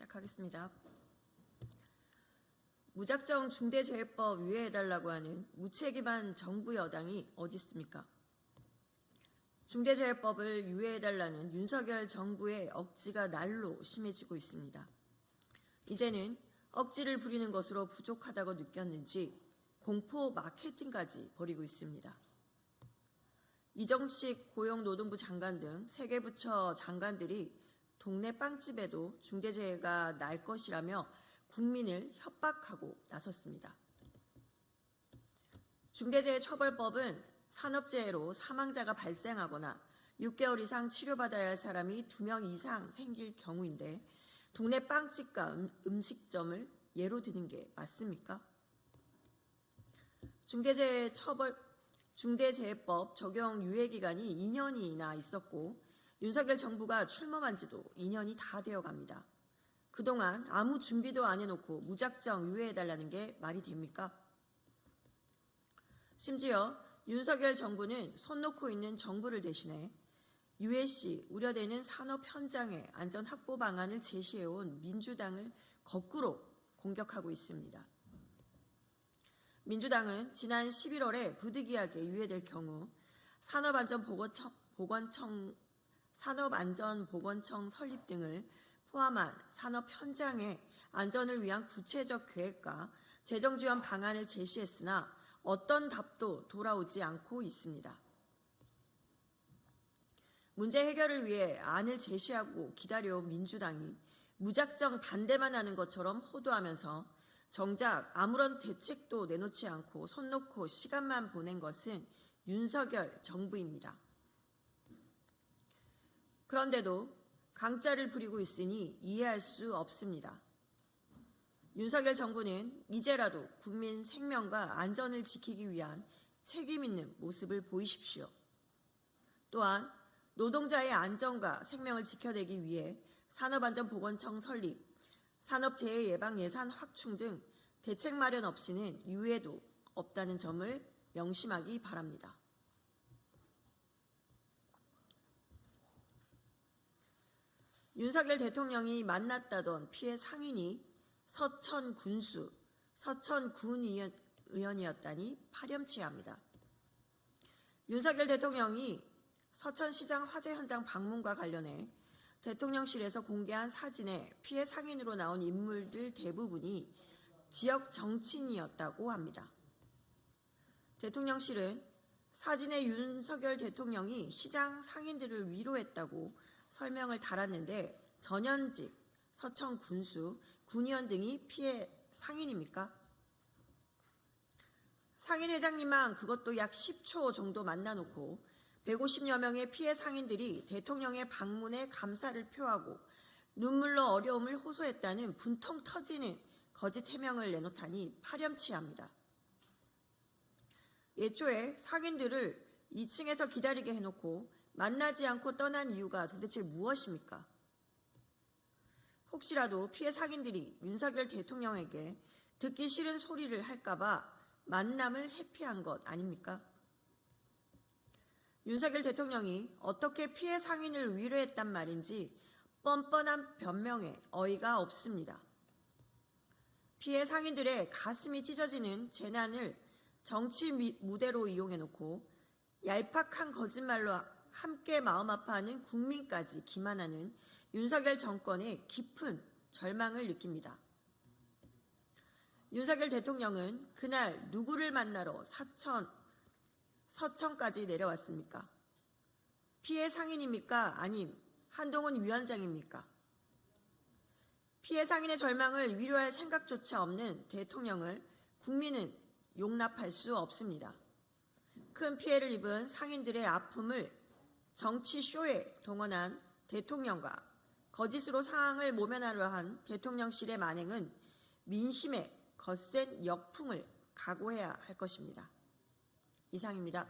시작하겠습니다. 무작정 중대재해법 유예해달라고 하는 무책임한 정부 여당이 어디 있습니까? 중대재해법을 유예해달라는 윤석열 정부의 억지가 날로 심해지고 있습니다. 이제는 억지를 부리는 것으로 부족하다고 느꼈는지 공포 마케팅까지 벌이고 있습니다. 이정식 고용노동부 장관 등 3개 부처 장관들이 동네 빵집에도 중대재해가 날 것이라며 국민을 협박하고 나섰습니다. 중대재해처벌법은 산업재해로 사망자가 발생하거나 6개월 이상 치료받아야 할 사람이 2명 이상 생길 경우인데 동네 빵집과 음식점을 예로 드는 게 맞습니까? 중대재해법 적용 유예기간이 2년이나 있었고 윤석열 정부가 출범한 지도 2년이 다 되어갑니다. 그동안 아무 준비도 안 해놓고 무작정 유예해달라는 게 말이 됩니까? 심지어 윤석열 정부는 손 놓고 있는 정부를 대신해 유해 시 우려되는 산업 현장의 안전 확보 방안을 제시해온 민주당을 거꾸로 공격하고 있습니다. 민주당은 지난 11월에 부득이하게 유예될 경우 산업안전보건청 설립 등을 포함한 산업 현장의 안전을 위한 구체적 계획과 재정 지원 방안을 제시했으나 어떤 답도 돌아오지 않고 있습니다. 문제 해결을 위해 안을 제시하고 기다려온 민주당이 무작정 반대만 하는 것처럼 호도하면서 정작 아무런 대책도 내놓지 않고 손 놓고 시간만 보낸 것은 윤석열 정부입니다. 그런데도 강짜를 부리고 있으니 이해할 수 없습니다. 윤석열 정부는 이제라도 국민 생명과 안전을 지키기 위한 책임 있는 모습을 보이십시오. 또한 노동자의 안전과 생명을 지켜내기 위해 산업안전보건청 설립, 산업재해 예방 예산 확충 등 대책 마련 없이는 유예도 없다는 점을 명심하기 바랍니다. 윤석열 대통령이 만났다던 피해 상인이 서천 군수, 서천 군의원이었다니 파렴치합니다. 윤석열 대통령이 서천시장 화재 현장 방문과 관련해 대통령실에서 공개한 사진에 피해 상인으로 나온 인물들 대부분이 지역 정치인이었다고 합니다. 대통령실은 사진에 윤석열 대통령이 시장 상인들을 위로했다고 설명을 달았는데 전현직, 서천 군수, 군의원 등이 피해 상인입니까? 상인 회장님만 그것도 약 10초 정도 만나놓고 150여 명의 피해 상인들이 대통령의 방문에 감사를 표하고 눈물로 어려움을 호소했다는 분통 터지는 거짓 해명을 내놓다니 파렴치합니다. 예초에 상인들을 2층에서 기다리게 해놓고 만나지 않고 떠난 이유가 도대체 무엇입니까? 혹시라도 피해 상인들이 윤석열 대통령에게 듣기 싫은 소리를 할까봐 만남을 회피한 것 아닙니까? 윤석열 대통령이 어떻게 피해 상인을 위로했단 말인지 뻔뻔한 변명에 어이가 없습니다. 피해 상인들의 가슴이 찢어지는 재난을 정치 무대로 이용해놓고 얄팍한 거짓말로 함께 마음 아파하는 국민까지 기만하는 윤석열 정권의 깊은 절망을 느낍니다. 윤석열 대통령은 그날 누구를 만나러 서천까지 내려왔습니까? 피해 상인입니까? 아님 한동훈 위원장입니까? 피해 상인의 절망을 위로할 생각조차 없는 대통령을 국민은 용납할 수 없습니다. 큰 피해를 입은 상인들의 아픔을 정치쇼에 동원한 대통령과 거짓으로 상황을 모면하려 한 대통령실의 만행은 민심의 거센 역풍을 각오해야 할 것입니다. 이상입니다.